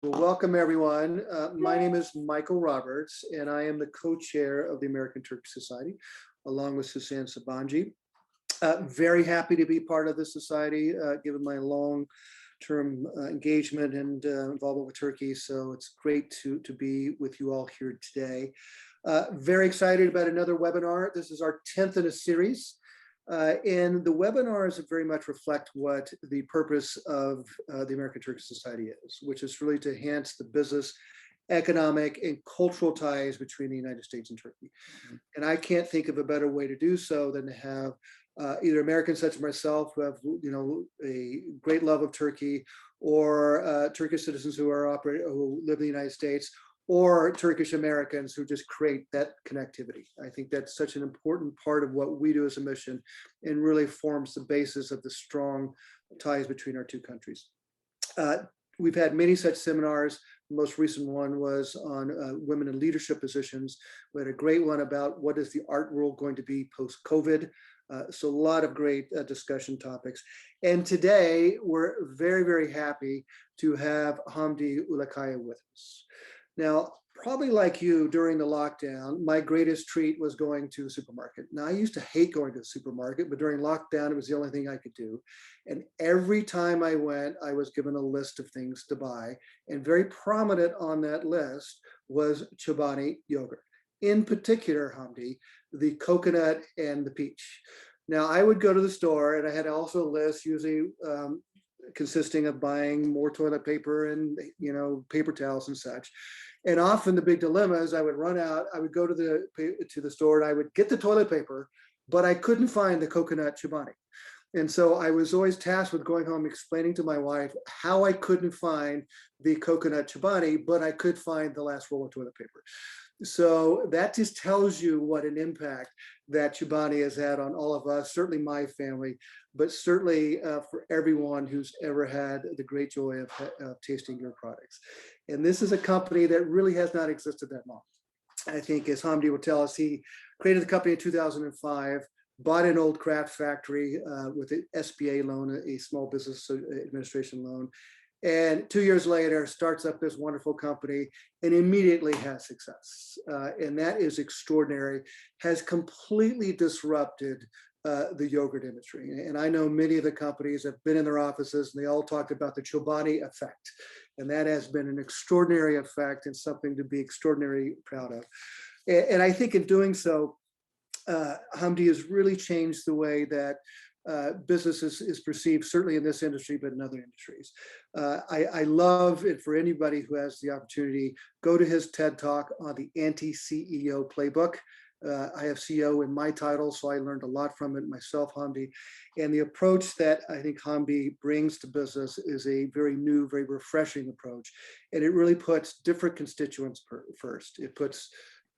Well, welcome everyone. My name is Michael Roberts, and I am the co-chair of the American Turkish Society, along with Susan Sabanji. Very happy to be part of this society, given my long-term engagement and involvement with Turkey. So it's great to be with you all here today. Very excited about another webinar. This is our 10th in a series. And the webinars very much reflect what the purpose of the American Turkish Society is, which is really to enhance the business, economic, and cultural ties between the United States and Turkey. And I can't think of a better way to do so than to have either Americans such as myself who have, a great love of Turkey, or Turkish citizens who live in the United States, or Turkish Americans who just create that connectivity. I think that's such an important part of what we do as a mission, and really forms the basis of the strong ties between our two countries. We've had many such seminars. The most recent one was on women in leadership positions. We had a great one about what is the art world going to be post-COVID. So a lot of great discussion topics. And today we're very, very happy to have Hamdi Ulukaya with us. Now, probably like you during the lockdown, my greatest treat was going to the supermarket. Now, I used to hate going to the supermarket, but during lockdown, it was the only thing I could do. And every time I went, I was given a list of things to buy. And very prominent on that list was Chobani yogurt. In particular, Hamdi, the coconut and the peach. Now, I would go to the store, and I had also a list usually consisting of buying more toilet paper and paper towels and such. And often the big dilemma is I would run out, I would go to the store and I would get the toilet paper, but I couldn't find the coconut Chobani. And so I was always tasked with going home explaining to my wife how I couldn't find the coconut Chobani, but I could find the last roll of toilet paper. So that just tells you what an impact that Chobani has had on all of us, certainly my family, but certainly for everyone who's ever had the great joy of tasting your products. And this is a company that really has not existed that long. I think, as Hamdi will tell us, he created the company in 2005, bought an old craft factory with an SBA loan, a Small Business Administration loan. And 2 years later, starts up this wonderful company and immediately has success. And that is extraordinary, has completely disrupted the yogurt industry. And I know many of the companies have been in their offices and they all talked about the Chobani effect. And that has been an extraordinary effect and something to be extraordinarily proud of. And I think in doing so, Hamdi has really changed the way that business is perceived, certainly in this industry, but in other industries. I love it. For anybody who has the opportunity, go to his TED Talk on the anti-CEO playbook. I have CEO in my title, so I learned a lot from it myself, Hamdi. And the approach that I think Hamdi brings to business is a very new, very refreshing approach. And it really puts different constituents first. It puts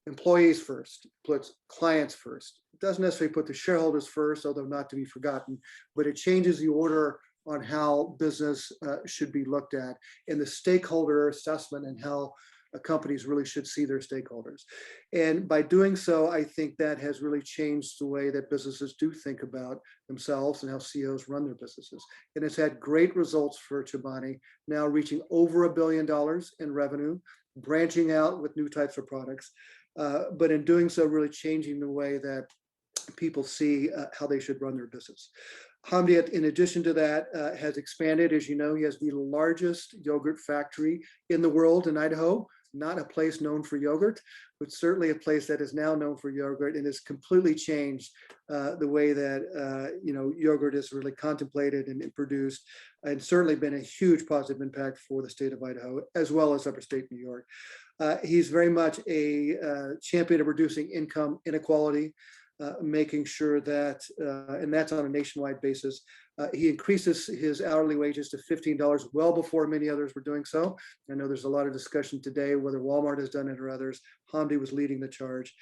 employees first, puts clients first. It doesn't necessarily put the shareholders first, although not to be forgotten, but it changes the order on how business should be looked at, and the stakeholder assessment and how companies really should see their stakeholders. And by doing so, I think that has really changed the way that businesses do think about themselves and how CEOs run their businesses. And it's had great results for Chobani, now reaching over $1 billion in revenue, branching out with new types of products. But in doing so, really changing the way that people see how they should run their business. Hamdi, in addition to that, has expanded. As you know, he has the largest yogurt factory in the world in Idaho, not a place known for yogurt, but certainly a place that is now known for yogurt, and has completely changed the way that yogurt is really contemplated and produced, and certainly been a huge positive impact for the state of Idaho, as well as upstate New York. He's very much a champion of reducing income inequality, making sure that, and that's on a nationwide basis, he increases his hourly wages to $15 well before many others were doing so. I know there's a lot of discussion today whether Walmart has done it or others. Hamdi was leading the charge.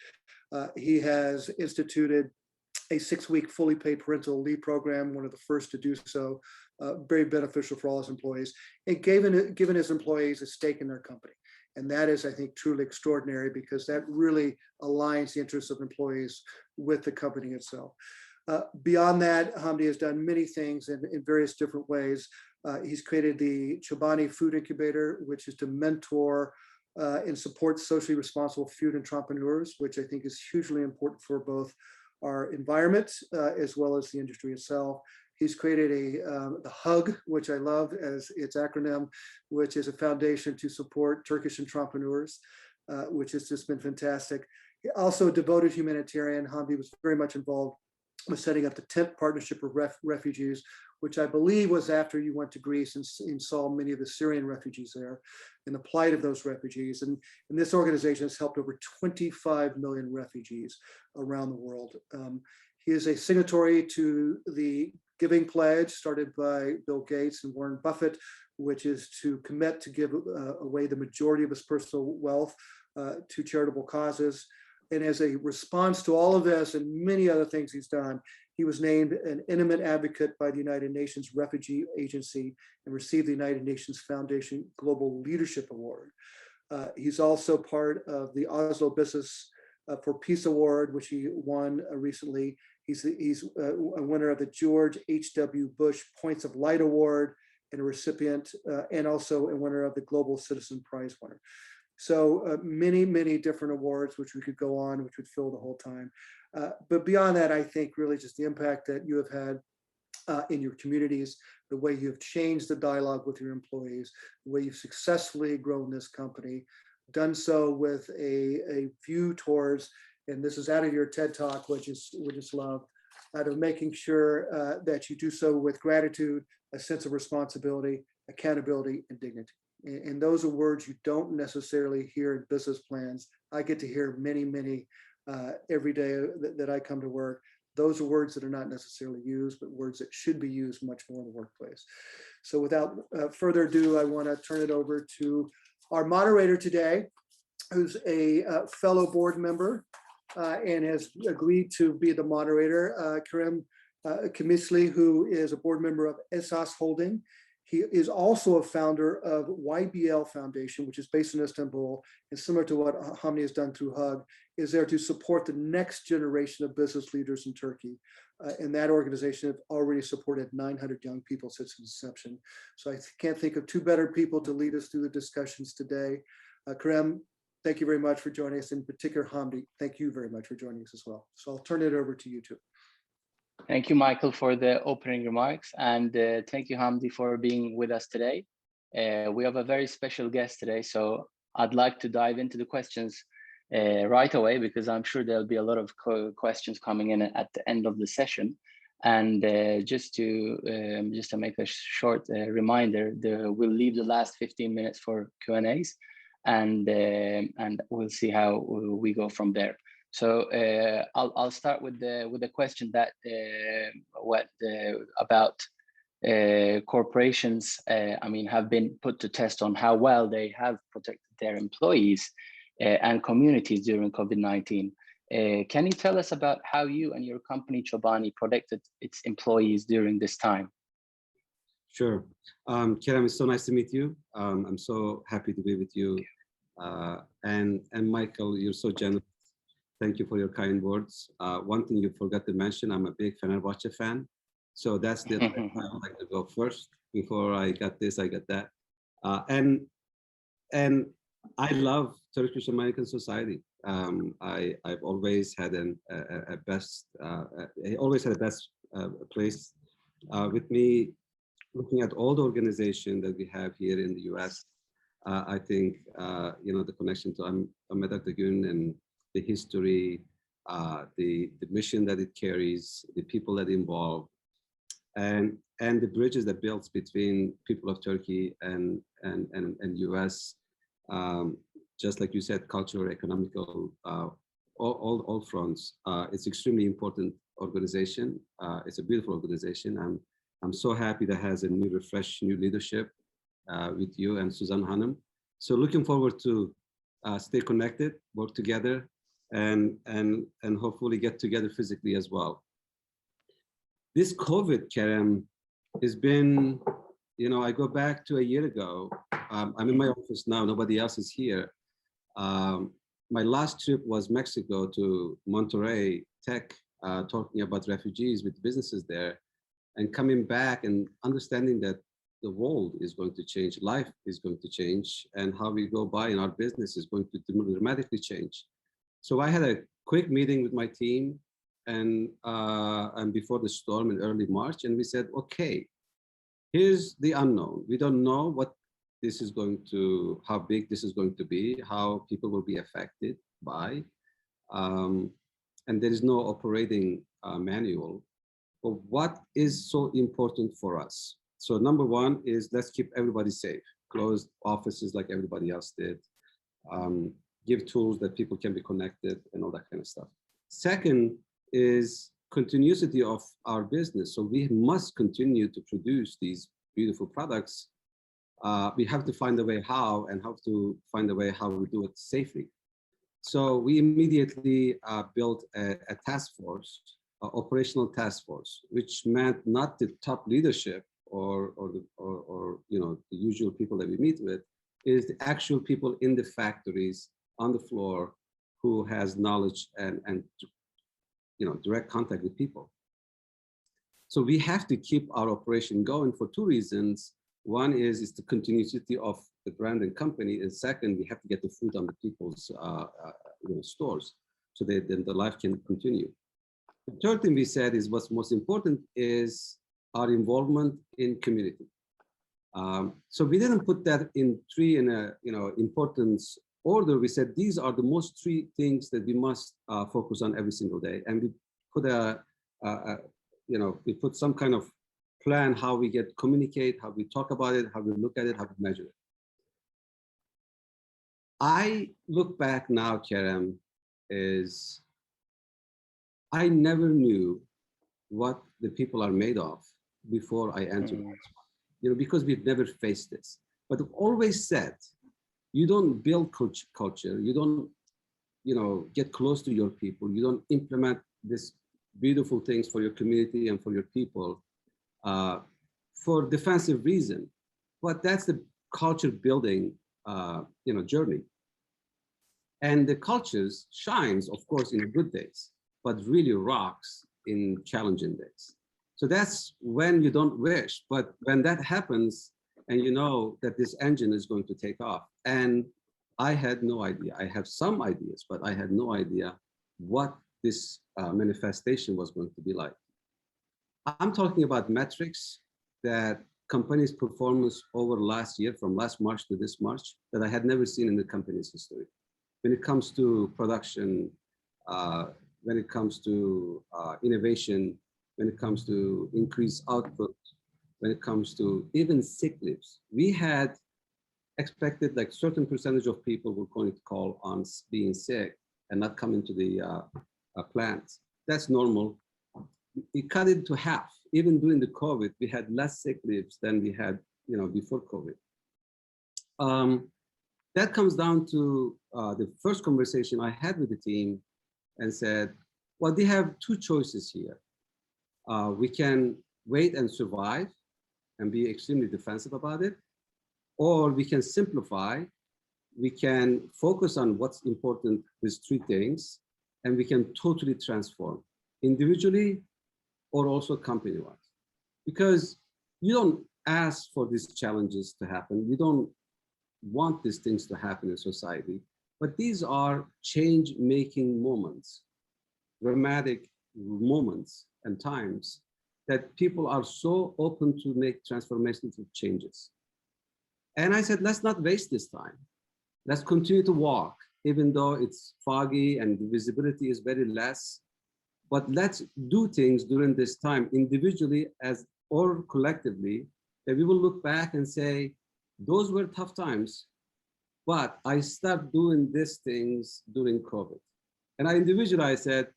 He has instituted a 6-week fully paid parental leave program, one of the first to do so, very beneficial for all his employees, and given his employees a stake in their company. And that is, I think, truly extraordinary, because that really aligns the interests of employees with the company itself. Beyond that, Hamdi has done many things in various different ways. He's created the Chobani Food Incubator, which is to mentor and support socially responsible food entrepreneurs, which I think is hugely important for both our environment as well as the industry itself. He's created the HUG, which I love as its acronym, which is a foundation to support Turkish entrepreneurs, which has just been fantastic. Also a devoted humanitarian. Hamdi was very much involved with setting up the 10th Partnership of Refugees, which I believe was after you went to Greece and saw many of the Syrian refugees there and the plight of those refugees. And this organization has helped over 25 million refugees around the world. He is a signatory to the Giving Pledge started by Bill Gates and Warren Buffett, which is to commit to give away the majority of his personal wealth to charitable causes. And as a response to all of this and many other things he's done, he was named an eminent advocate by the United Nations Refugee Agency and received the United Nations Foundation Global Leadership Award. He's also part of the Oslo Business for Peace Award, which he won recently. He's a winner of the George H.W. Bush Points of Light Award and a recipient, and also a winner of the Global Citizen Prize winner. So many, many different awards, which we could go on, which would fill the whole time. But beyond that, I think really just the impact that you have had in your communities, the way you've changed the dialogue with your employees, the way you've successfully grown this company, done so with a view towards, and this is out of your TED Talk, which is love, out of making sure that you do so with gratitude, a sense of responsibility, accountability, and dignity. And those are words you don't necessarily hear in business plans. I get to hear many, many every day that I come to work. Those are words that are not necessarily used, but words that should be used much more in the workplace. So without further ado, I want to turn it over to our moderator today, who's a fellow board member and has agreed to be the moderator, Kerem Kamisli, who is a board member of Esas Holding. He is also a founder of YBL Foundation, which is based in Istanbul, and similar to what Hamdi has done through HUG, is there to support the next generation of business leaders in Turkey. And that organization has already supported 900 young people since inception. So I can't think of two better people to lead us through the discussions today. Kerem, thank you very much for joining us. In particular, Hamdi, thank you very much for joining us as well. So I'll turn it over to you two. Thank you, Michael, for the opening remarks, and thank you, Hamdi, for being with us today. We have a very special guest today, so I'd like to dive into the questions right away, because I'm sure there'll be a lot of questions coming in at the end of the session. And just to make a short reminder, we'll leave the last 15 minutes for Q&As, and we'll see how we go from there. So I'll start with the question that about corporations. I mean, have been put to test on how well they have protected their employees and communities during COVID-19. Can you tell us about how you and your company Chobani protected its employees during this time? Sure. Kerem, it's so nice to meet you. I'm so happy to be with you. And Michael, you're so generous. Thank you for your kind words. One thing you forgot to mention, I'm a big Fenerbahce fan. So that's the I would like to go first. Before I got this, I got that. And I love Turkish American society. I've always had a best place with me. Looking at all the organizations that we have here in the US, I think the connection to Ahmet Atatürk and the history, the mission that it carries, the people that involve, and the bridges that builds between people of Turkey and US. Just like you said, cultural, economical, all fronts. It's extremely important organization. It's a beautiful organization. I'm so happy that has a new leadership with you and Suzan Hanım. So looking forward to stay connected, work together, and hopefully get together physically as well. This COVID, Kerem, has been, I go back to a year ago. I'm in my office now, nobody else is here. My last trip was Mexico to Monterrey Tech, talking about refugees with businesses there, and coming back and understanding that the world is going to change, life is going to change, and how we go by in our business is going to dramatically change. So I had a quick meeting with my team and before the storm in early March, and we said, okay, here's the unknown. We don't know what this is going to, how big this is going to be, how people will be affected by, and there is no operating manual. But what is so important for us? So number one is let's keep everybody safe. Close offices like everybody else did. Give tools that people can be connected and all that kind of stuff. Second is continuity of our business. So we must continue to produce these beautiful products. We have to find a way how, and have to find a way how we do it safely. So we immediately built a task force, an operational task force, which meant not the top leadership or you know, the usual people that we meet with, is the actual people in the factories on the floor who has knowledge and you know, direct contact with people. So we have to keep our operation going for two reasons. One is the continuity of the brand and company, and second, we have to get the food on the people's you know, stores so that then the life can continue. The third thing we said is what's most important is our involvement in community. So we didn't put that in three in a, you know, importance order. We said these are the most three things that we must focus on every single day, and we put you know, we put some kind of plan how we communicate, how we talk about it, how we look at it, how we measure it. I look back now, Kerem, is I never knew what the people are made of before I entered, you know, because we've never faced this. But I've always said, you don't build culture, you don't, you know, get close to your people, you don't implement this beautiful things for your community and for your people for defensive reason. But that's the culture building, you know, journey. And the cultures shines, of course, in the good days, but really rocks in challenging days. So that's when you don't wish, but when that happens and you know that this engine is going to take off. And I had no idea. I have some ideas, but I had no idea what this manifestation was going to be like. I'm talking about metrics that company's performance over last year, from last March to this March, that I had never seen in the company's history. When it comes to production, when it comes to innovation, when it comes to increased output, when it comes to even sick leaves. We had expected like certain percentage of people were going to call on being sick and not come into the plants. That's normal. We cut it to half. Even during the COVID, we had less sick leaves than we had, you know, before COVID. That comes down to the first conversation I had with the team and said, well, they have two choices here. We can wait and survive and be extremely defensive about it, or we can simplify, we can focus on what's important, these three things, and we can totally transform individually or also company-wise. Because you don't ask for these challenges to happen. You don't want these things to happen in society, but these are change-making moments, dramatic moments and times that people are so open to make transformational changes. And I said, let's not waste this time. Let's continue to walk, even though it's foggy and the visibility is very less. But let's do things during this time individually or collectively, that we will look back and say, those were tough times, but I stopped doing these things during COVID. And I said,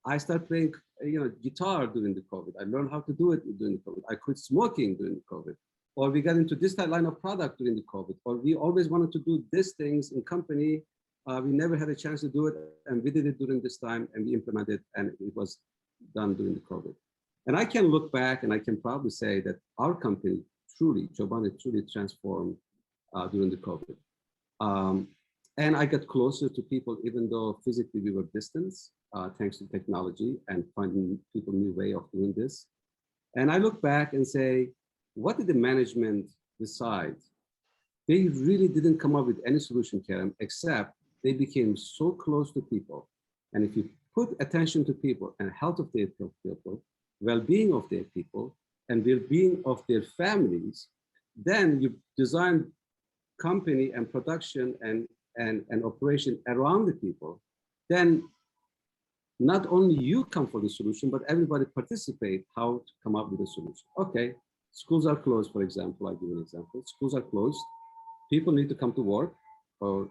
I started playing, you know, guitar during the COVID. I learned how to do it during the COVID. I quit smoking during the COVID. Or we got into this line of product during the COVID. Or we always wanted to do these things in company. We never had a chance to do it, and we did it during this time, and we implemented, and it was done during the COVID. And I can look back, and I can probably say that our company truly, Chobani truly transformed during the COVID. And I got closer to people, even though physically we were distant, thanks to technology and finding people new way of doing this. And I look back and say, what did the management decide? They really didn't come up with any solution, Kerem, except they became so close to people. And if you put attention to people and health of their people, well-being of their people, and well-being of their families, then you design company and production and operation around the people, then not only you come for the solution, but everybody participate how to come up with a solution. Okay, schools are closed, for example. I'll give you an example. Schools are closed. People need to come to work, but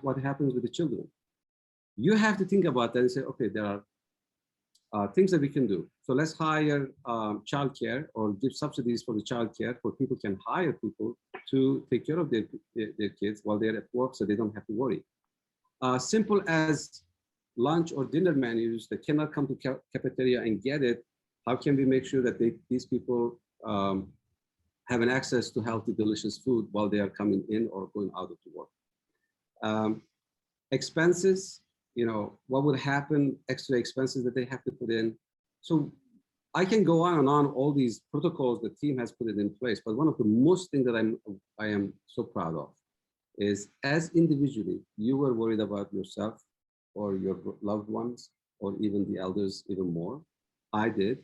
what happens with the children? You have to think about that and say, okay, there are things that we can do. So let's hire childcare or give subsidies for the childcare, for people can hire people to take care of their kids while they're at work, so they don't have to worry. Simple as lunch or dinner menus that cannot come to cafeteria and get it. How can we make sure that these people have an access to healthy, delicious food while they are coming in or going out of the work? Expenses, you know, what would happen, extra expenses that they have to put in. So I can go on and on, all these protocols the team has put it in place, but one of the most things that I am so proud of is, as individually, you were worried about yourself or your loved ones, or even the elders even more. I did.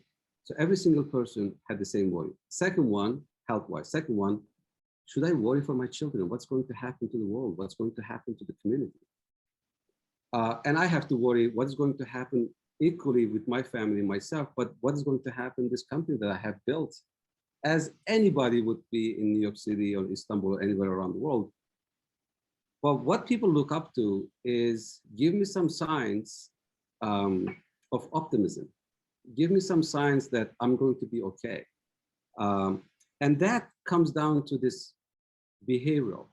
So every single person had the same worry. Second one, health-wise. Second one, should I worry for my children? What's going to happen to the world? What's going to happen to the community? And I have to worry what's going to happen equally with my family and myself, but what is going to happen in this country that I have built, as anybody would be in New York City or Istanbul or anywhere around the world. But what people look up to is, give me some signs of optimism. Give me some signs that I'm going to be okay. And that comes down to this behavioral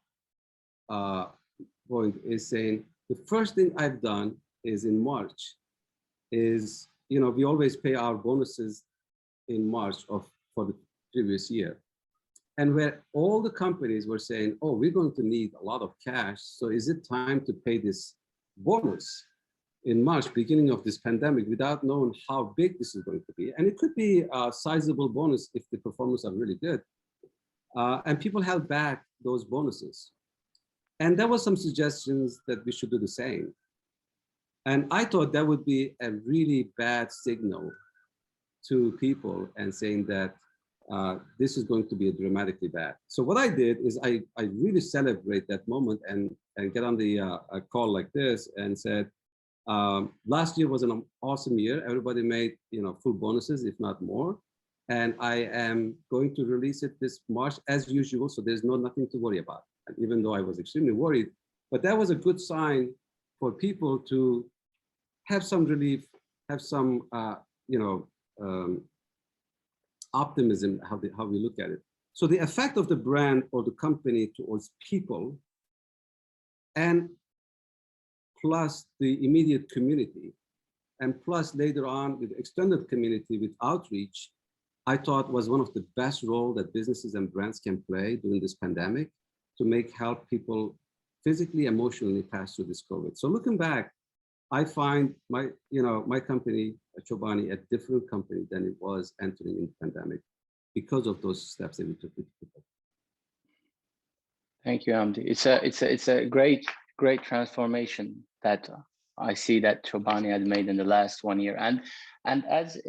point, is saying, the first thing I've done is in March is, you know, we always pay our bonuses in March for the previous year. And where all the companies were saying, oh, we're going to need a lot of cash, so is it time to pay this bonus in March, beginning of this pandemic, without knowing how big this is going to be? And it could be a sizable bonus if the performance are really good. And people held back those bonuses. And there was some suggestions that we should do the same. And I thought that would be a really bad signal to people and saying that this is going to be dramatically bad. So what I did is I really celebrate that moment and get on the a call like this and said, last year was an awesome year. Everybody made, you know, full bonuses, if not more. And I am going to release it this March as usual. So there's nothing to worry about, even though I was extremely worried. But that was a good sign for people to have some relief, have some, optimism, how we look at it. So the effect of the brand or the company towards people, and plus the immediate community, and plus later on with extended community with outreach, I thought was one of the best role that businesses and brands can play during this pandemic to help people physically, emotionally pass through this COVID. So looking back, I find my company, Chobani, a different company than it was entering in the pandemic because of those steps that we took with people. Thank you, Hamdi. It's a great transformation that I see that Chobani had made in the last 1 year. And as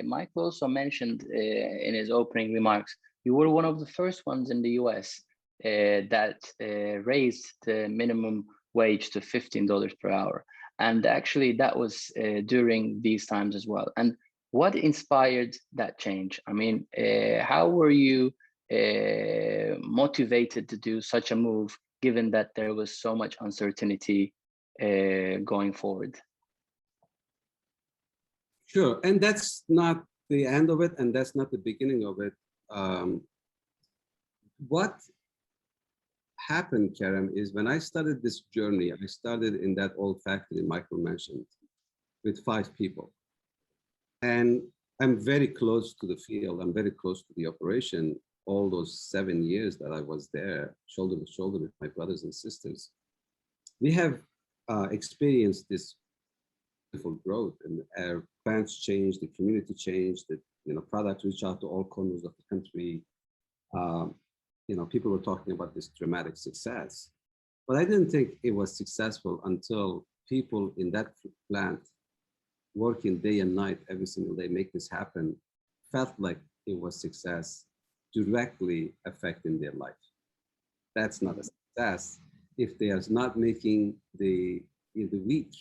Michael also mentioned in his opening remarks, you were one of the first ones in the US that raised the minimum wage to $15 per hour. And actually that was during these times as well. And what inspired that change? I mean, how were you motivated to do such a move, given that there was so much uncertainty going forward? Sure, and that's not the end of it, and that's not the beginning of it. What happened, Kerem, is when I started this journey, I started in that old factory Michael mentioned with 5 people. And I'm very close to the field. I'm very close to the operation. All those 7 years that I was there, shoulder to shoulder with my brothers and sisters, we have experienced this beautiful growth, and our plants changed, the community changed, the product reach out to all corners of the country. People were talking about this dramatic success, but I didn't think it was successful until people in that plant working day and night every single day make this happen felt like it was success directly affecting their life. That's not a success if they are not making the week,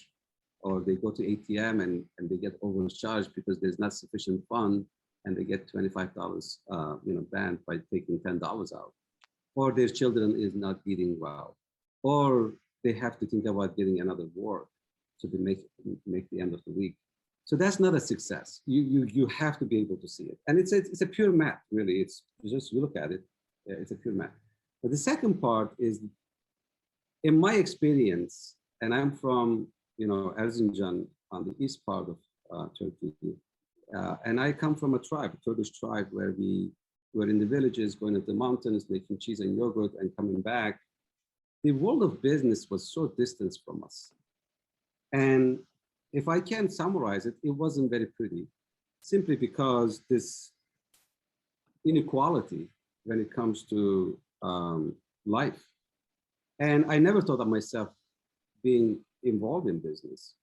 or they go to ATM and they get overcharged because there's not sufficient fund and they get $25 banned by taking $10 out, or their children is not eating well, or they have to think about getting another work so they make the end of the week. So that's not a success. You have to be able to see it. And it's a pure math, really. It's just, you look at it, it's a pure math. But the second part is, in my experience, and I'm from, Erzincan on the east part of Turkey, and I come from a tribe, a Turkish tribe, where we were in the villages, going to the mountains, making cheese and yogurt and coming back. The world of business was so distant from us. And if I can summarize it, it wasn't very pretty, simply because this inequality when it comes to life. And I never thought of myself being involved in business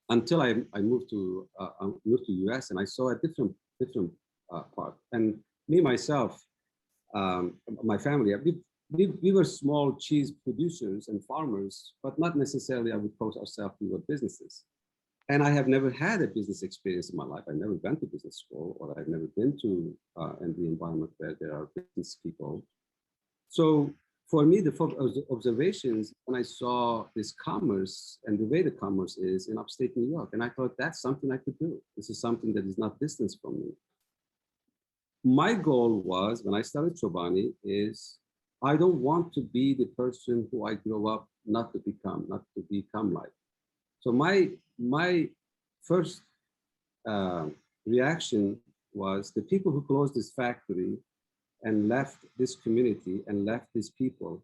until I moved to US, and I saw a different part. And me, myself, my family, we were small cheese producers and farmers, but not necessarily I would call ourselves, we were businesses. And I have never had a business experience in my life. I never went to business school, or I've never been to the environment where there are business people. So for me, the observations, when I saw this commerce and the way the commerce is in upstate New York, and I thought that's something I could do. This is something that is not distance from me. My goal was, when I started Chobani, is I don't want to be the person who I grew up not to become like. So my first reaction was, the people who closed this factory and left this community and left these people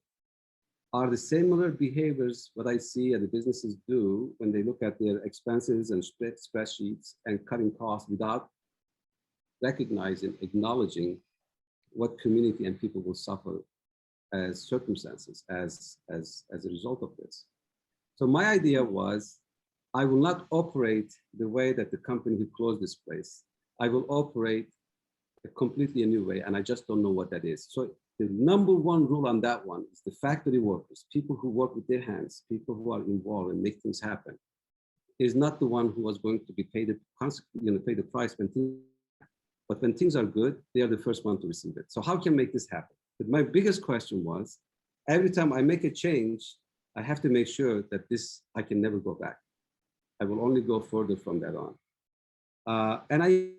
are the similar behaviors what I see the businesses do when they look at their expenses and spreadsheets and cutting costs without recognizing, acknowledging what community and people will suffer as circumstances, as a result of this. So my idea was, I will not operate the way that the company who closed this place. I will operate a completely new way, and I just don't know what that is. So the number one rule on that one is the factory workers, people who work with their hands, people who are involved and make things happen, is not the one who was going to be paid pay the price when things, but when things are good, they are the first one to receive it. So how can I make this happen? But my biggest question was, every time I make a change, I have to make sure that I can never go back. I will only go further from that on. And I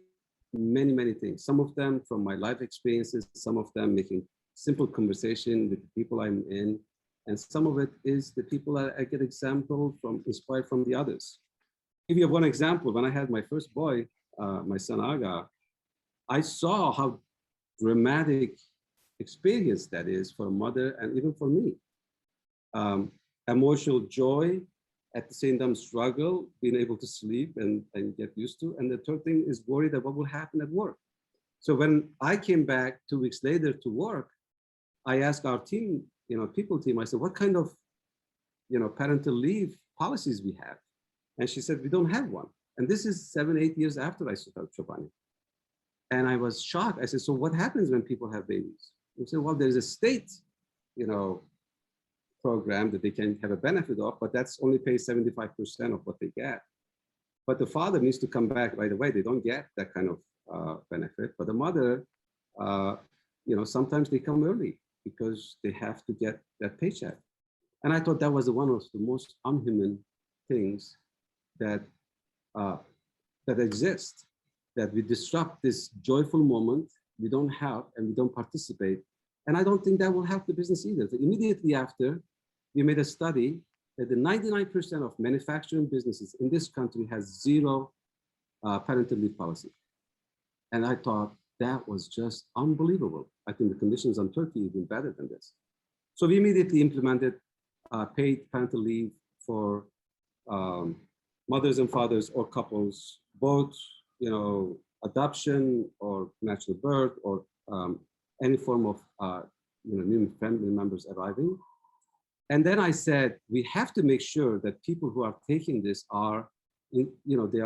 many things, some of them from my life experiences, some of them making simple conversation with the people I'm in, and some of it is the people that I get inspired from the others. I'll give you one example. When I had my first boy, my son Aga, I saw how dramatic experience that is for a mother and even for me. Emotional joy, at the same time struggle, being able to sleep and get used to. And the third thing is worried about what will happen at work. So when I came back 2 weeks later to work, I asked our team, people team, I said, what kind of, parental leave policies we have? And she said, we don't have one. And this is 7-8 years after I started Chobani. And I was shocked. I said, so what happens when people have babies? They said, well, there's a state, program that they can have a benefit of, but that's only pays 75% of what they get. But the father needs to come back right away. They don't get that kind of benefit. But the mother, sometimes they come early because they have to get that paycheck. And I thought that was one of the most unhuman things that exist, that we disrupt this joyful moment, we don't help and we don't participate. And I don't think that will help the business either. So immediately after, we made a study that the 99% of manufacturing businesses in this country has zero parental leave policy. And I thought that was just unbelievable. I think the conditions on Turkey even better than this. So we immediately implemented paid parental leave for mothers and fathers or couples, both adoption or natural birth or any form of new family members arriving. And then I said, we have to make sure that people who are taking this are, they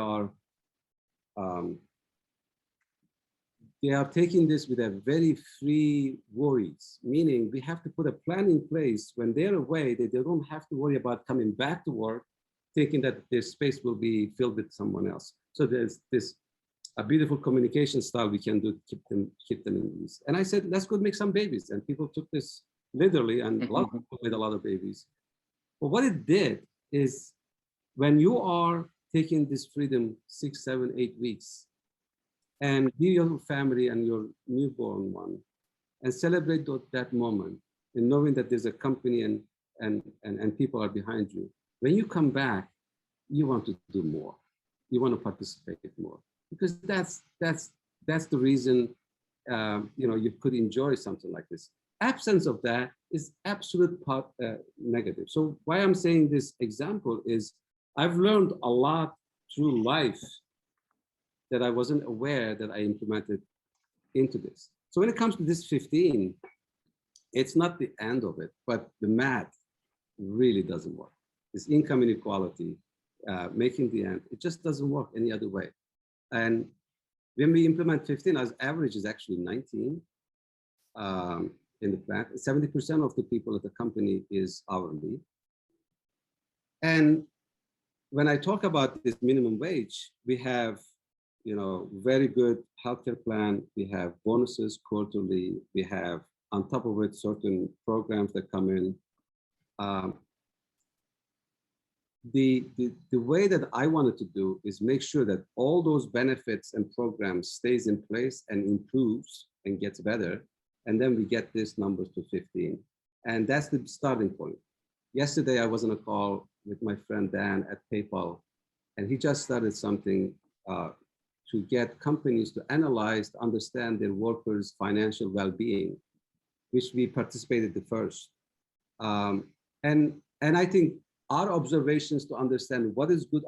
are taking this with a very free worries, meaning we have to put a plan in place when they're away that they don't have to worry about coming back to work, thinking that their space will be filled with someone else. So there's this a beautiful communication style we can do to keep them in ease. And I said, let's go make some babies. And people took this literally, and a lot of people made a lot of babies. But what it did is when you are taking this freedom 6, 7, 8 weeks, and be your family and your newborn one, and celebrate that moment, and knowing that there's a company and people are behind you. When you come back, you want to do more. You want to participate more, because that's the reason you could enjoy something like this. Absence of that is absolute negative. So why I'm saying this example is I've learned a lot through life that I wasn't aware that I implemented into this. So when it comes to this 15, it's not the end of it, but the math really doesn't work. This income inequality, making the end, it just doesn't work any other way. And when we implement 15, our average is actually 19 in the plant. 70% of the people at the company is hourly. And when I talk about this minimum wage, we have very good healthcare plan. We have bonuses quarterly. We have, on top of it, certain programs that come in. The way that I wanted to do is make sure that all those benefits and programs stays in place and improves and gets better. And then we get this numbers to 15. And that's the starting point. Yesterday, I was on a call with my friend Dan at PayPal, and he just started something to get companies to analyze, to understand their workers' financial well-being, which we participated the first. And I think our observations to understand what is good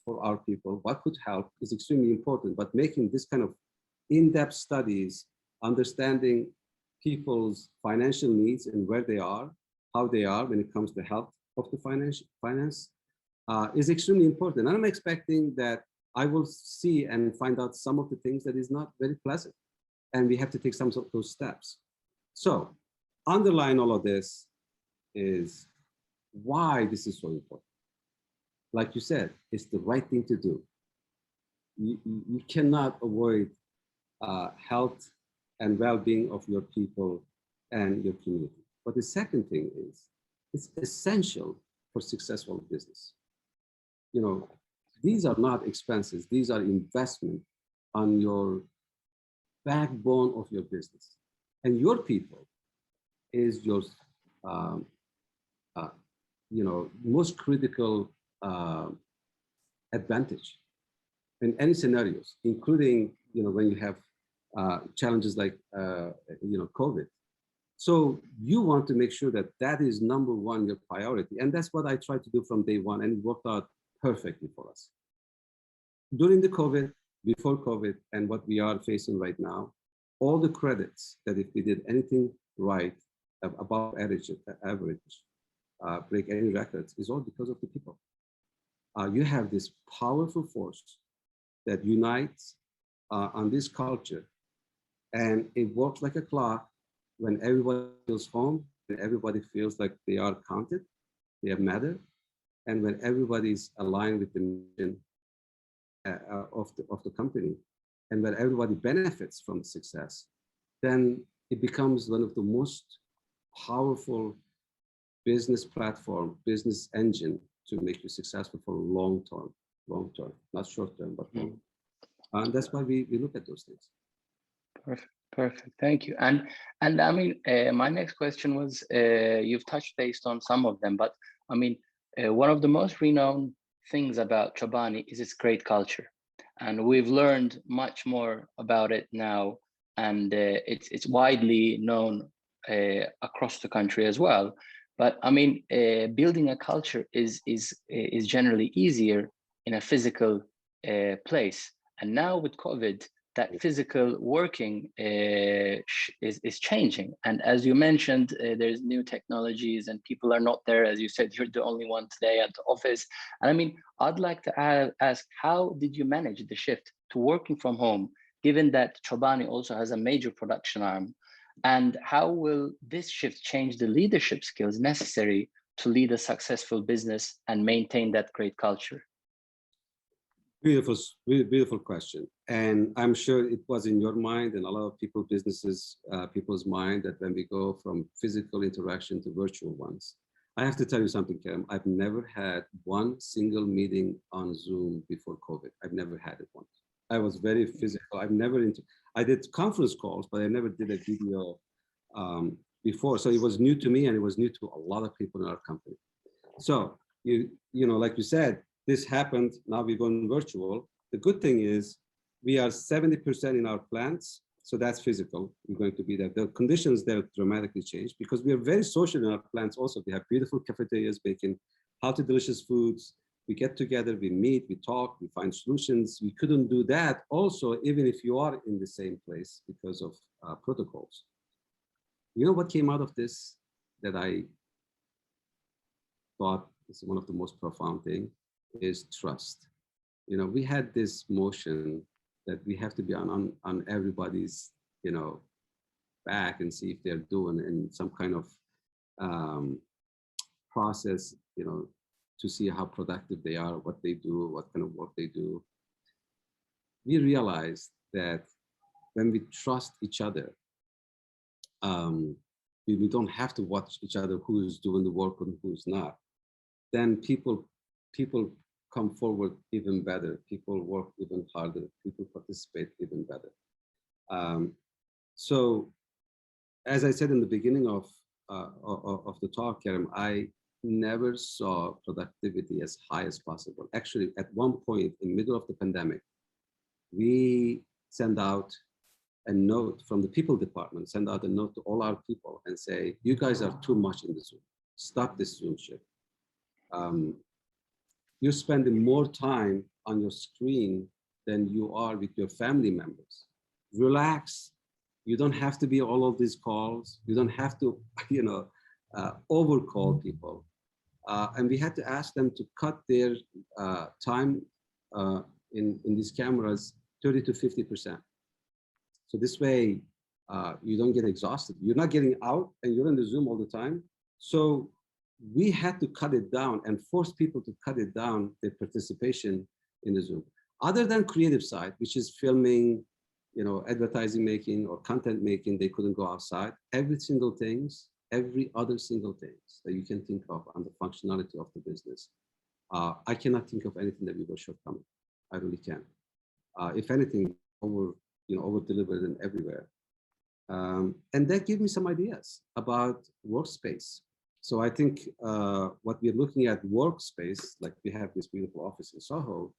for our people, what could help is extremely important, but making this kind of in-depth studies, understanding people's financial needs and where they are, how they are when it comes to health of the finance is extremely important. And I'm expecting that I will see and find out some of the things that is not very pleasant. And we have to take some of those steps. So underlying all of this is why this is so important. Like you said, it's the right thing to do. You cannot avoid health and well-being of your people and your community. But the second thing is, it's essential for successful business. These are not expenses. These are investment on your backbone of your business. And your people is your most critical advantage in any scenarios, including when you have challenges like COVID. So you want to make sure that that is number one, your priority. And that's what I tried to do from day one, and it worked out perfectly for us. During the COVID, before COVID, and what we are facing right now, all the credits that if we did anything right, above average, break any records, is all because of the people. You have this powerful force that unites on this culture, and it works like a clock when everybody feels home, when everybody feels like they are counted, they matter, and when everybody's aligned with the mission of the company, and when everybody benefits from success, then it becomes one of the most powerful business platform, business engine to make you successful for long term, not short term, but long. And that's why we look at those things. Perfect. Thank you. And I mean, my next question was, you've touched based on some of them, but I mean, one of the most renowned things about Chobani is its great culture, and we've learned much more about it now, and it's widely known across the country as well. But I mean, building a culture is generally easier in a physical place. And now with COVID, that physical working is changing. And as you mentioned, there's new technologies and people are not there. As you said, you're the only one today at the office. And I mean, I'd like to ask, how did you manage the shift to working from home, given that Chobani also has a major production arm? And how will this shift change the leadership skills necessary to lead a successful business and maintain that great culture? Beautiful, beautiful question. And I'm sure it was in your mind and a lot of people's mind that when we go from physical interaction to virtual ones. I have to tell you something, Kerem. I've never had one single meeting on Zoom before COVID. I've never had it once. I was very physical. I did conference calls, but I never did a video before. So it was new to me and it was new to a lot of people in our company. So, you know, like you said, this happened, now we're going virtual. The good thing is we are 70% in our plants, so that's physical. We're going to be there. The conditions there dramatically changed because we are very social in our plants also. We have beautiful cafeterias making healthy, delicious foods. We get together, we meet, we talk, we find solutions. We couldn't do that also, even if you are in the same place because of protocols. You know what came out of this that I thought is one of the most profound things? Is trust. You know, we had this motion that we have to be on everybody's, you know, back and see if they're doing in some kind of process, you know, to see how productive they are, what they do, what kind of work they do. We realized that when we trust each other, we don't have to watch each other who is doing the work and who's not. Then people come forward even better. People work even harder. People participate even better. So, as I said in the beginning of the talk, Kerem, I never saw productivity as high as possible. Actually, at one point in the middle of the pandemic, we send out a note from the people department, send out a note to all our people and say, you guys are too much in the Zoom. Stop this Zoom shit. You're spending more time on your screen than you are with your family members. Relax. You don't have to be all of these calls. You don't have to, you know, overcall people. And we had to ask them to cut their time in these cameras 30 to 50%. So this way, you don't get exhausted. You're not getting out and you're in the Zoom all the time. So we had to cut it down and force people to cut it down, their participation in the Zoom. Other than creative side, which is filming, you know, advertising making or content making, they couldn't go outside. Every other single things that you can think of on the functionality of the business. I cannot think of anything that we were shortcoming. I really can't. If anything, over-delivered and everywhere. And that gave me some ideas about workspace. So I think what we're looking at workspace, like we have this beautiful office in Soho,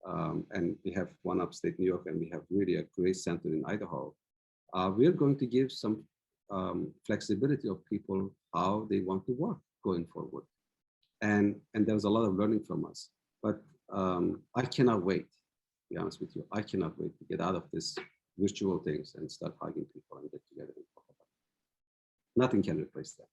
and we have one upstate New York, and we have really a great center in Idaho. We're going to give some flexibility of people how they want to work going forward. And there was a lot of learning from us. But I cannot wait, to be honest with you. I cannot wait to get out of this virtual things and start hugging people and get together and talk about it. Nothing can replace that.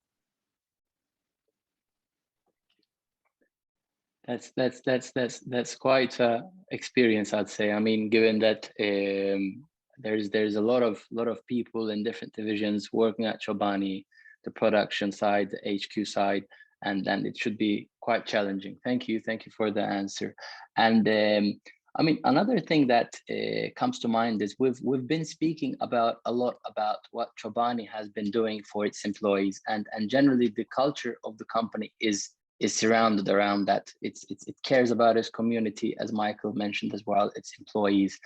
That's quite an experience, I'd say. I mean, given that there's a lot of people in different divisions working at Chobani, the production side, the HQ side, and then it should be quite challenging. Thank you for the answer. And I mean, another thing that comes to mind is we've been speaking a lot about what Chobani has been doing for its employees, and generally the culture of the company is surrounded around that. It cares about its community, as Michael mentioned as well, its employees.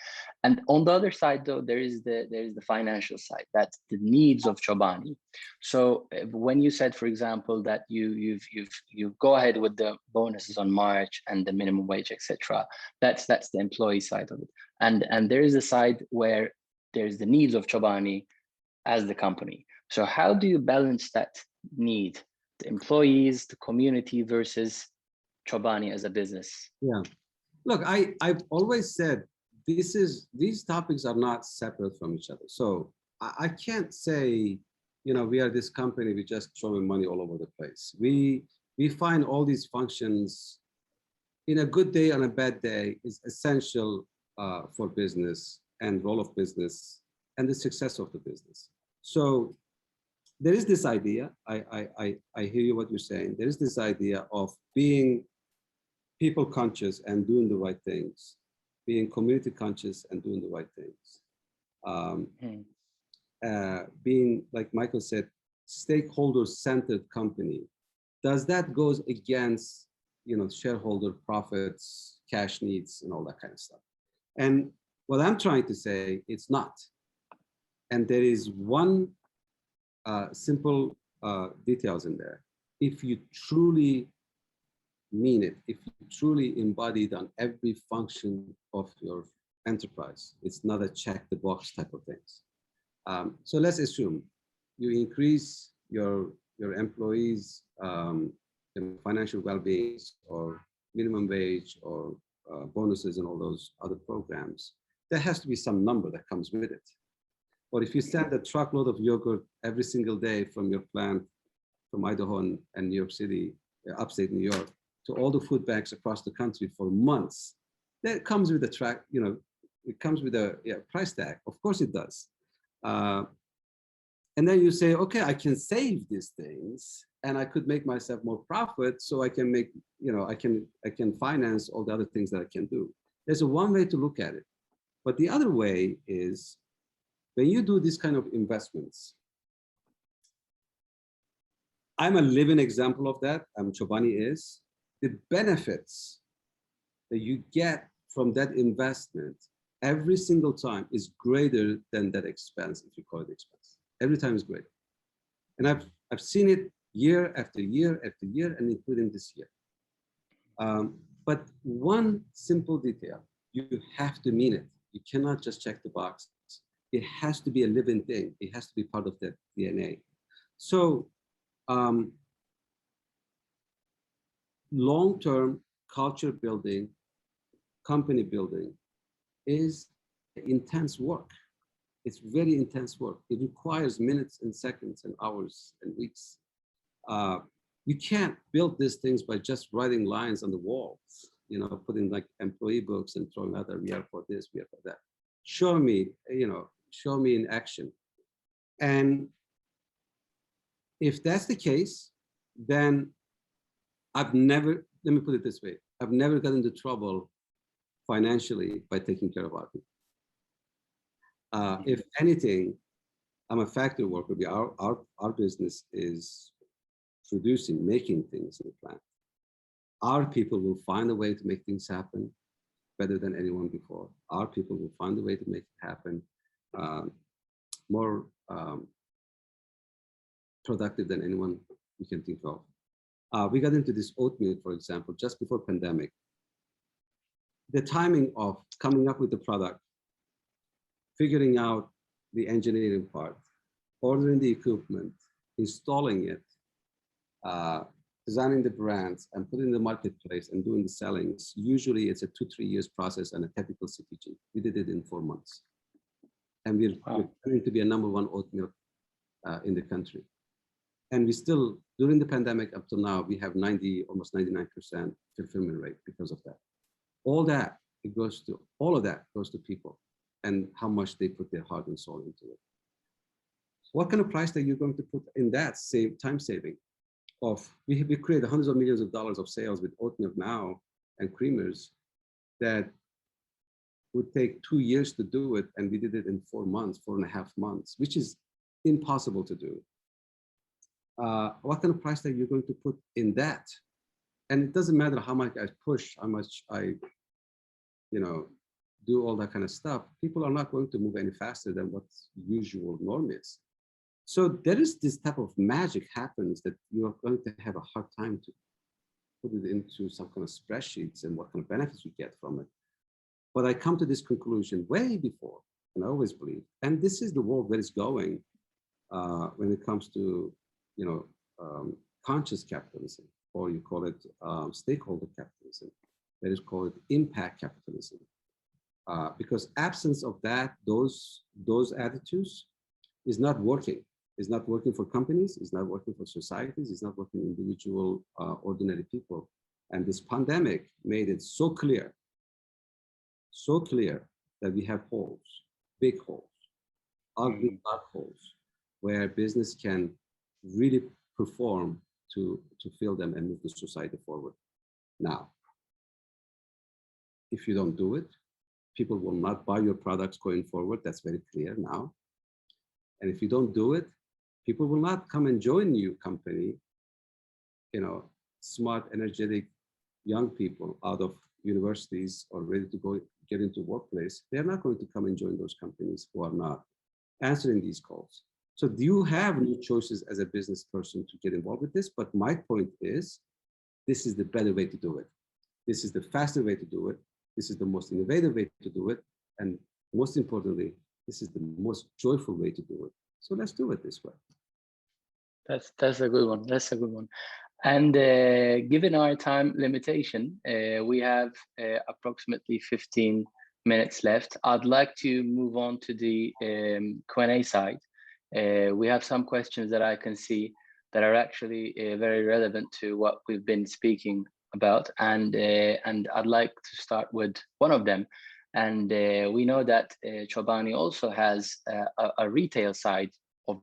And on the other side, though, there is the financial side, that's the needs of Chobani. So when you said, for example, that you go ahead with the bonuses on March and the minimum wage, etc., that's the employee side of it. And there is a side where there's the needs of Chobani as the company. So how do you balance that need? The employees, the community versus Chobani as a business? Yeah, look, I've always said these topics are not separate from each other. So I can't say, we are this company, we just throwing money all over the place. We find all these functions in a good day, on a bad day, is essential for business and role of business and the success of the business. So there is this idea, I hear you what you're saying. There is this idea of being people conscious and doing the right things, being community conscious and doing the right things. Being, like Michael said, stakeholder-centered company. Does that goes against, shareholder profits, cash needs, and all that kind of stuff? And what I'm trying to say, it's not. And there is one simple details in there. If you truly mean it, if you truly embody it on every function of your enterprise, it's not a check the box type of things. So let's assume you increase your employees' financial well-being or minimum wage or bonuses and all those other programs. There has to be some number that comes with it. Or if you send a truckload of yogurt every single day from your plant from Idaho and New York City, upstate New York, to all the food banks across the country for months, that comes with a track, it comes with a price tag. Of course it does. And then you say, okay, I can save these things and I could make myself more profit, so I can make, I can finance all the other things that I can do. There's a one way to look at it. But the other way is when you do this kind of investments, I'm a living example of that. Chobani is. The benefits that you get from that investment every single time is greater than that expense, if you call it expense. Every time is greater. And I've seen it year after year after year, and including this year. But one simple detail, you have to mean it. You cannot just check the box. It has to be a living thing. It has to be part of the DNA. So long-term culture building, company building is intense work. It's very intense work. It requires minutes and seconds and hours and weeks. You can't build these things by just writing lines on the walls, putting like employee books and throwing out, we are for this, we are for that. Show me, show me in action. And if that's the case, then let me put it this way, I've never gotten into trouble financially by taking care of our people. If anything, I'm a factory worker. Our business is producing, making things in the plant. Our people will find a way to make things happen better than anyone before. Our people will find a way to make it happen more productive than anyone you can think of. We got into this oatmeal, for example, just before pandemic. The timing of coming up with the product, figuring out the engineering part, ordering the equipment, installing it, designing the brands and putting in the marketplace and doing the sellings. Usually it's a 2-3 years process and a technical CPG. We did it in 4 months. And we're going to be a #1 oatmeal in the country. And we still, during the pandemic up to now, we have almost 99% fulfillment rate because of that. All of that goes to people and how much they put their heart and soul into it. What kind of price that you're going to put in that time saving? We create hundreds of millions of dollars of sales with oatmeal now and creamers that would take 2 years to do it, and we did it in 4 months, 4.5 months, which is impossible to do. What kind of price tag you're going to put in that? And it doesn't matter how much I push, how much I, do all that kind of stuff. People are not going to move any faster than what usual norm is. So there is this type of magic happens that you are going to have a hard time to put it into some kind of spreadsheets and what kind of benefits we get from it. But I come to this conclusion way before, and I always believe, and this is the world that is going when it comes to, conscious capitalism, or you call it stakeholder capitalism. That is called impact capitalism. because absence of those attitudes is not working. It's not working for companies, it's not working for societies, it's not working for individual, ordinary people. And this pandemic made it so clear that we have holes, big holes, ugly dark holes, where business can really perform to fill them and move the society forward. Now, if you don't do it, people will not buy your products going forward. That's very clear now. And if you don't do it, people will not come and join your company. You know, smart, energetic, young people out of universities or ready to go get into workplace, they're not going to come and join those companies who are not answering these calls. So do you have new choices as a business person to get involved with this? But my point is, this is the better way to do it. This is the faster way to do it. This is the most innovative way to do it. And most importantly, this is the most joyful way to do it. So let's do it this way. That's a good one. That's a good one. And given our time limitation, we have approximately 15 minutes left. I'd like to move on to the Q&A side. We have some questions that I can see that are actually very relevant to what we've been speaking about, and I'd like to start with one of them. And we know that Chobani also has a retail side of.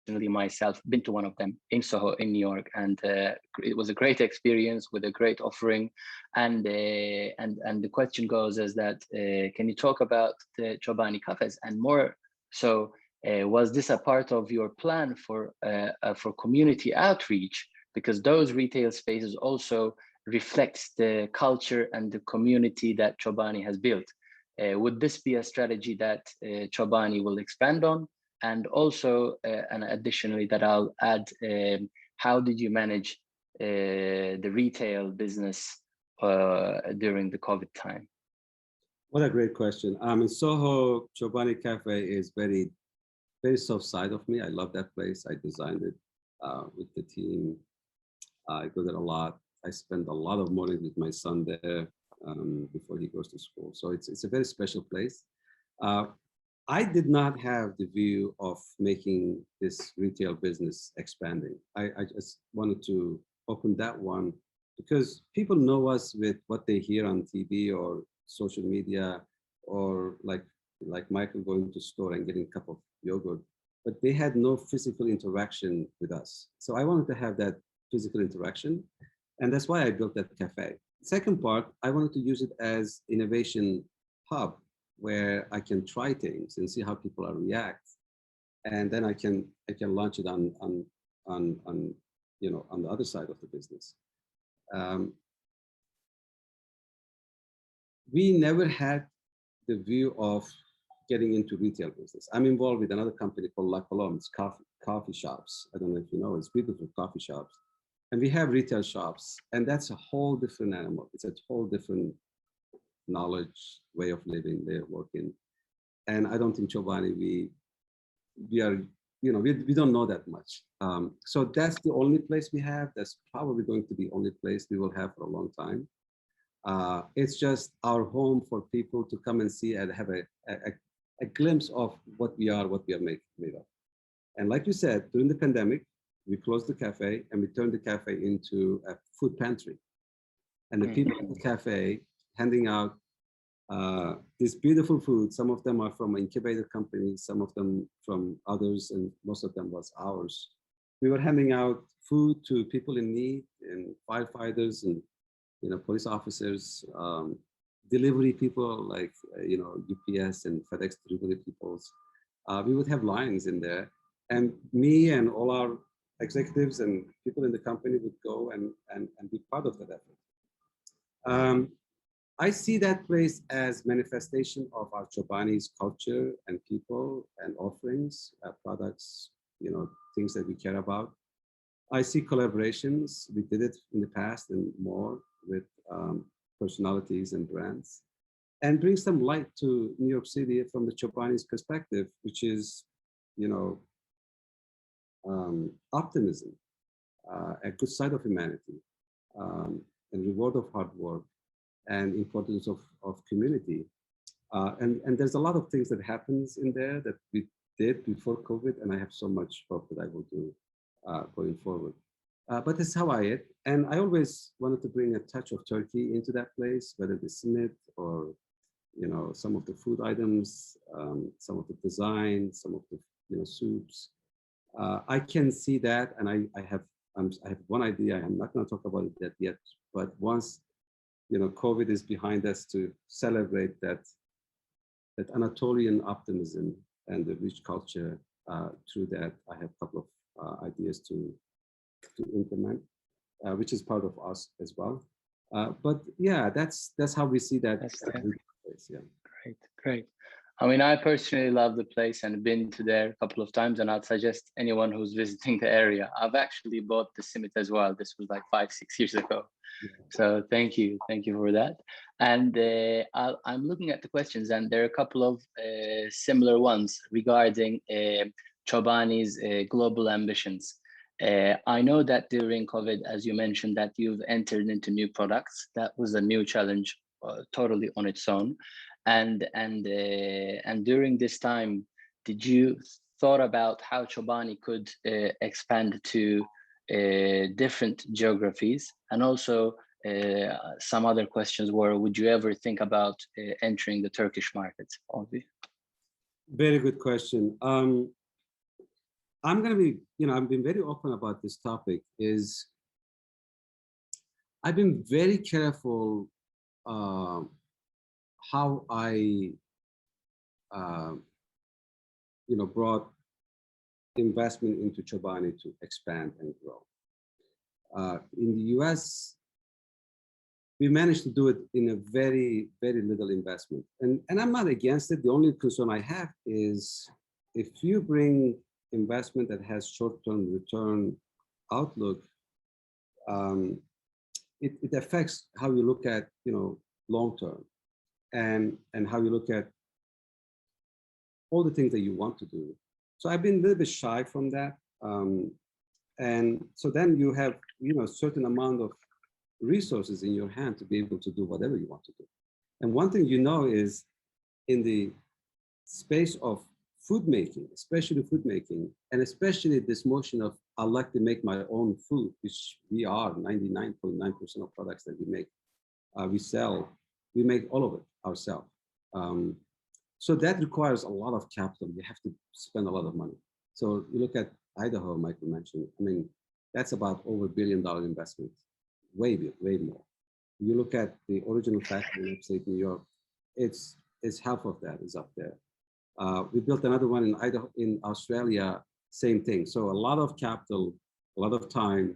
Myself been to one of them in Soho in New York, and it was a great experience with a great offering. And the question goes is that can you talk about the Chobani cafes, and more so, was this a part of your plan for community outreach, because those retail spaces also reflects the culture and the community that Chobani has built? Would this be a strategy that Chobani will expand on? And also, and additionally, that I'll add, how did you manage the retail business during the COVID time? What a great question. In Soho, Chobani Cafe is very, very soft side of me. I love that place. I designed it with the team. I go there a lot. I spend a lot of mornings with my son there before he goes to school. So it's a very special place. I did not have the view of making this retail business expanding. I just wanted to open that one because people know us with what they hear on TV or social media, or like Michael going to store and getting a cup of yogurt, but they had no physical interaction with us. So I wanted to have that physical interaction, and that's why I built that cafe. Second part, I wanted to use it as innovation hub, where I can try things and see how people are react, and then I can launch it on the other side of the business. We never had the view of getting into retail business. I'm involved with another company called La Colombe. It's coffee shops. I don't know if you know, it's beautiful coffee shops, and we have retail shops, and that's a whole different animal. It's a whole different knowledge, way of living, way of working. And I don't think Chobani, we are, we don't know that much. So that's the only place we have. That's probably going to be the only place we will have for a long time. It's just our home for people to come and see and have a glimpse of what we are made of. And like you said, during the pandemic, we closed the cafe and we turned the cafe into a food pantry. And the people in the cafe handing out this beautiful food. Some of them are from incubator companies, some of them from others, and most of them was ours. We were handing out food to people in need, and firefighters, and police officers, delivery people like UPS and FedEx delivery people. We would have lines in there, and me and all our executives and people in the company would go and be part of that effort. I see that place as manifestation of our Chobani's culture and people and offerings, products, things that we care about. I see collaborations. We did it in the past and more with personalities and brands, and bring some light to New York City from the Chobani's perspective, which is, optimism, a good side of humanity, and reward of hard work, and importance of community. And there's a lot of things that happens in there that we did before COVID, and I have so much hope that I will do going forward. But it's Hawaii, and I always wanted to bring a touch of Turkey into that place, whether the Simit or some of the food items, some of the design, some of the soups. I can see that, and I have one idea. I'm not going to talk about it yet, but once COVID is behind us, to celebrate that Anatolian optimism and the rich culture through that. I have a couple of ideas to implement, which is part of us as well. But yeah, that's how we see that. Place, yeah. Great. I mean, I personally love the place and been to there a couple of times, and I'd suggest anyone who's visiting the area. I've actually bought the Simit as well. This was like 5-6 years ago. Yeah. So thank you for that. And I'm looking at the questions, and there are a couple of similar ones regarding Chobani's global ambitions. I know that during COVID, as you mentioned, that you've entered into new products. That was a new challenge, totally on its own. And during this time, did you thought about how Chobani could expand to different geographies? And also some other questions were, would you ever think about entering the Turkish market? Very good question. I'm going to be, I've been very open about this topic. I've been very careful how I, brought investment into Chobani to expand and grow. In the US, we managed to do it in a very, very little investment. And I'm not against it. The only concern I have is if you bring investment that has short-term return outlook, it affects how you look at, long-term and how you look at all the things that you want to do. So I've been a little bit shy from that. And so then you have, a certain amount of resources in your hand to be able to do whatever you want to do. And one thing is in the space of food making, especially food making, and especially this motion of I like to make my own food, which we are 99.9% of products that we make, we sell, we make all of it ourselves. So that requires a lot of capital. You have to spend a lot of money. So you look at Idaho, Michael mentioned, that's about over $1 billion investment, way more. You look at the original factory in upstate New York, it's half of that is up there. We built another one in Idaho, in Australia, same thing. So a lot of capital, a lot of time,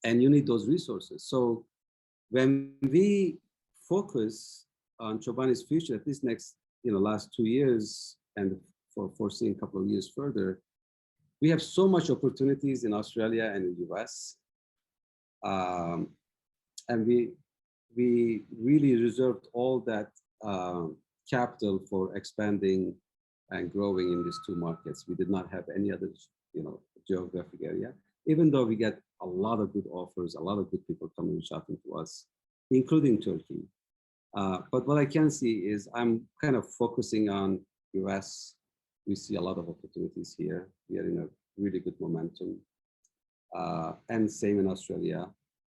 and you need those resources. So when we focus on Chobani's future, at least next, last 2 years, and for foreseeing a couple of years further, we have so much opportunities in Australia and the US. And we really reserved all that capital for expanding and growing in these two markets. We did not have any other, geographic area, even though we get a lot of good offers, a lot of good people coming shopping to us, including Turkey. But what I can see is I'm kind of focusing on US. We see a lot of opportunities here. We are in a really good momentum. And same in Australia.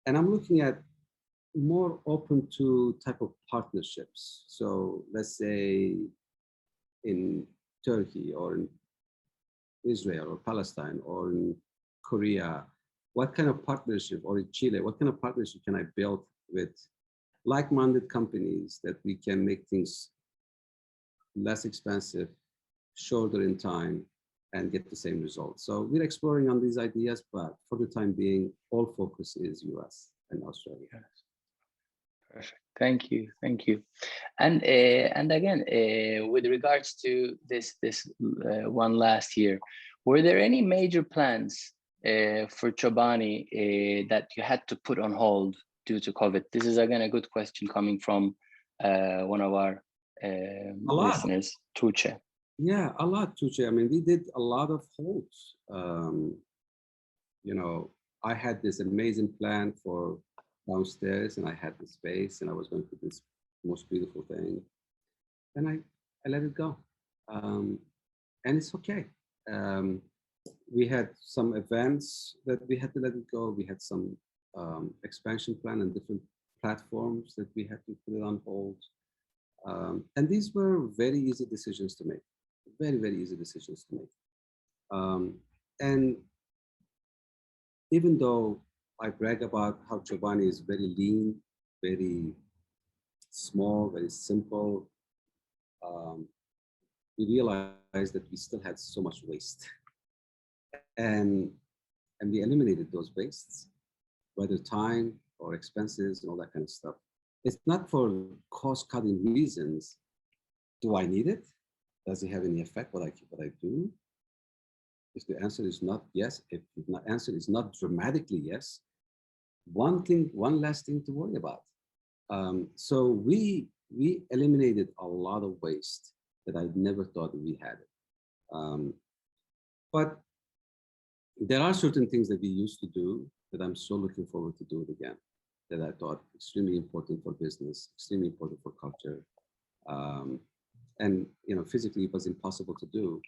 And I'm looking at more open to type of partnerships. So let's say in Turkey or in Israel or Palestine or in Korea, what kind of partnership, or in Chile, what kind of partnership can I build with like-minded companies that we can make things less expensive, shorter in time, and get the same results. So we're exploring on these ideas, but for the time being, all focus is US and Australia. Yes. Perfect. Thank you. And again, with regards to this one last year, were there any major plans for Chobani that you had to put on hold due to COVID? This is again a good question coming from one of our listeners, Tuğçe. Yeah, a lot, Tuğçe. We did a lot of holds. I had this amazing plan for downstairs, and I had the space, and I was going to do this most beautiful thing. And I let it go. And it's okay. We had some events that we had to let it go. We had some expansion plan and different platforms that we had to put it on hold. And these were very easy decisions to make, very, very easy decisions to make. And even though I brag about how Chobani is very lean, very small, very simple, we realized that we still had so much waste. And we eliminated those wastes, whether time or expenses and all that kind of stuff. It's not for cost-cutting reasons. Do I need it? Does it have any effect what I do? If the answer is not yes, if the answer is not dramatically yes, one last thing to worry about. So we eliminated a lot of waste that I never thought we had it. But there are certain things that we used to do that I'm so looking forward to do it again, that I thought extremely important for business, extremely important for culture. And physically it was impossible to do.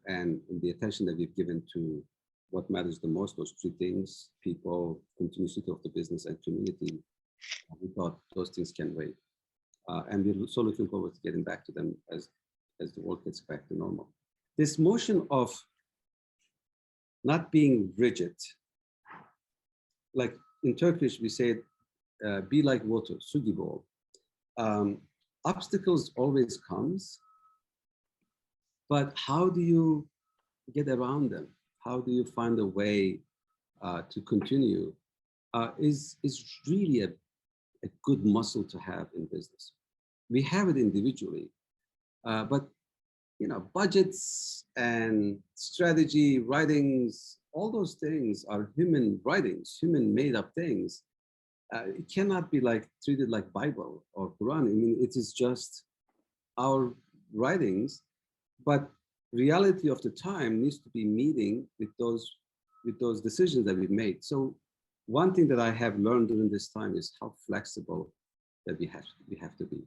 And the attention that we've given to what matters the most, those three things, people, continuity of the business, and community, we thought those things can wait. And we're so looking forward to getting back to them as the world gets back to normal. This motion of not being rigid, like in Turkish, we say, be like water, su gibi ol. Obstacles always comes, but how do you get around them? How do you find a way to continue? Is really a good muscle to have in business. We have it individually, but budgets and strategy, writings, all those things are human writings, human made up things. It cannot be treated like Bible or Quran. I mean, it is just our writings, but reality of the time needs to be meeting with those decisions that we've made. So one thing that I have learned during this time is how flexible that we have to be.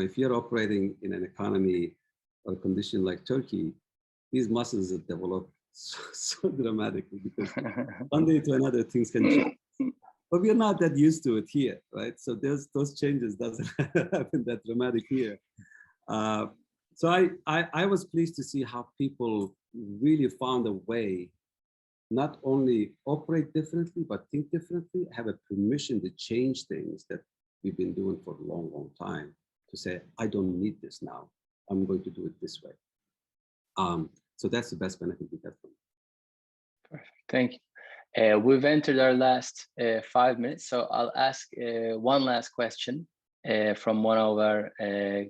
If you're operating in an economy or a condition like Turkey, these muscles are developed so dramatically because one day to another things can change. But we're not that used to it here, right? So those changes doesn't happen that dramatic here. So I was pleased to see how people really found a way not only operate differently, but think differently, have a permission to change things that we've been doing for a long, long time, to say, I don't need this now. I'm going to do it this way. So that's the best benefit we get from it. Perfect. Thank you. We've entered our last 5 minutes, so I'll ask one last question from one of our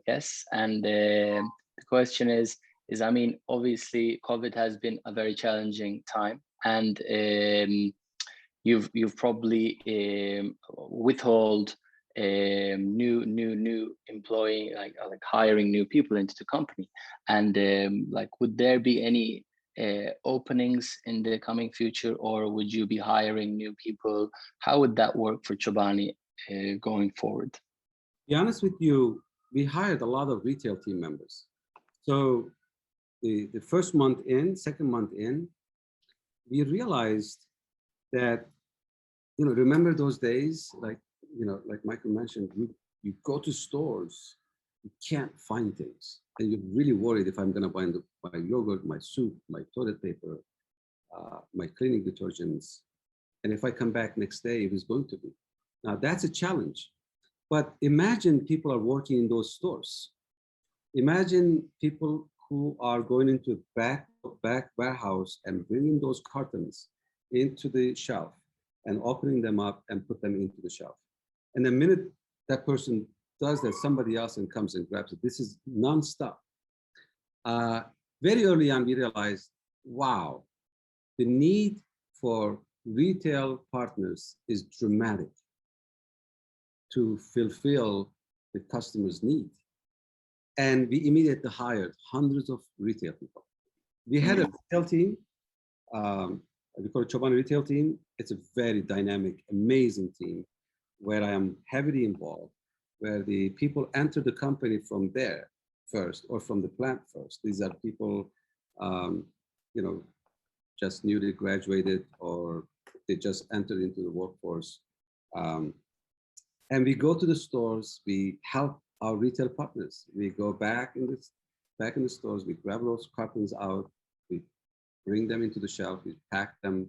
guests. And the question is, I mean, obviously COVID has been a very challenging time, and you've probably withhold new employee, like hiring new people into the company. And would there be any openings in the coming future, or would you be hiring new people? How would that work for Chobani going forward? To be honest with you, we hired a lot of retail team members. So the first month in, second month in, we realized that, remember those days, like Michael mentioned, you go to stores, you can't find things. And you're really worried if I'm going to buy my yogurt, my soup, my toilet paper, my cleaning detergents. And if I come back next day, it is going to be. Now that's a challenge. But imagine people are working in those stores. Imagine people who are going into a back warehouse and bringing those cartons into the shelf and opening them up and put them into the shelf. And the minute that person does that, somebody else comes and grabs it. This is nonstop. Very early on, we realized, wow, the need for retail partners is dramatic to fulfill the customer's need. And we immediately hired hundreds of retail people. We had a retail team we call it Chobani Retail Team. It's a very dynamic, amazing team where I am heavily involved, where the people enter the company from there first or from the plant first. These are people, you know, just newly graduated or they just entered into the workforce. And we go to the stores, we help our retail partners. We go back in the stores, we grab those cartons out, we bring them into the shelf, we pack them,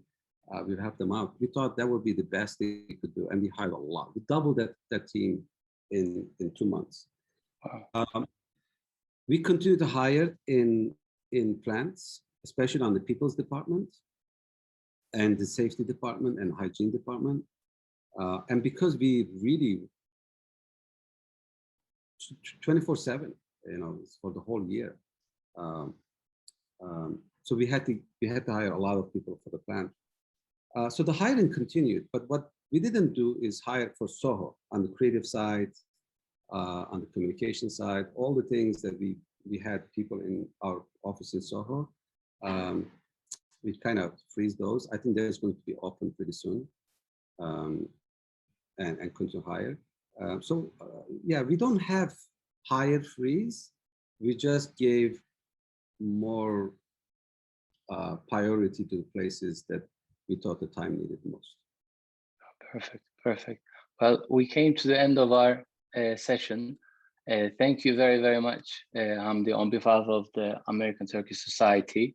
we help them out. We thought that would be the best thing we could do, and we hired a lot. We doubled that team in 2 months. We continue to hire in plants, especially on the people's department and the safety department and hygiene department. And because we really 24/7, you know, for the whole year. So we had to hire a lot of people for the plant. So the hiring continued, but what we didn't do is hire for Soho on the creative side, on the communication side, all the things that we had people in our office in Soho. We kind of freeze those. I think there's going to be open pretty soon, and continue to hire. Yeah, we don't have hire freeze. We just gave more priority to the places that we thought the time needed most. Perfect, perfect. Well, we came to the end of our session. Thank you very, very much, Hamdi, on behalf of the American Turkish Society.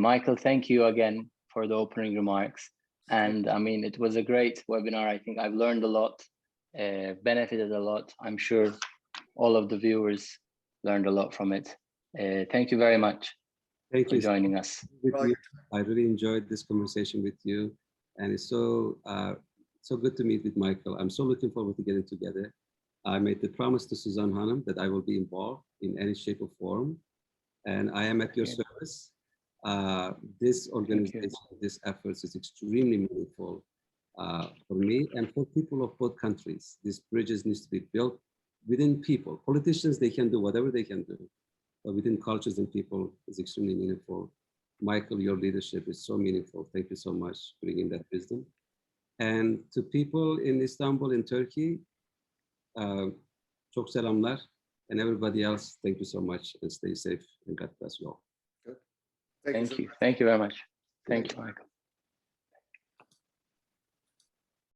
Michael, thank you again for the opening remarks. And I mean, it was a great webinar. I think I've learned a lot, benefited a lot. I'm sure all of the viewers learned a lot from it. Thank you very much for joining us. I really enjoyed this conversation with you, and it's so good to meet with Michael. I'm so looking forward to getting together. I made the promise to Suzanne Hanım that I will be involved in any shape or form, and I am at your service. This organization, this efforts is extremely meaningful for me and for people of both countries. These bridges needs to be built within people. Politicians, they can do whatever they can do, but within cultures and people is extremely meaningful. Michael, your leadership is so meaningful. Thank you so much for bringing that wisdom. And to people in Istanbul, in Turkey, çok selamlar, and everybody else, thank you so much and stay safe and God bless you all. Thank you. Thank you very much. Thank you, Michael.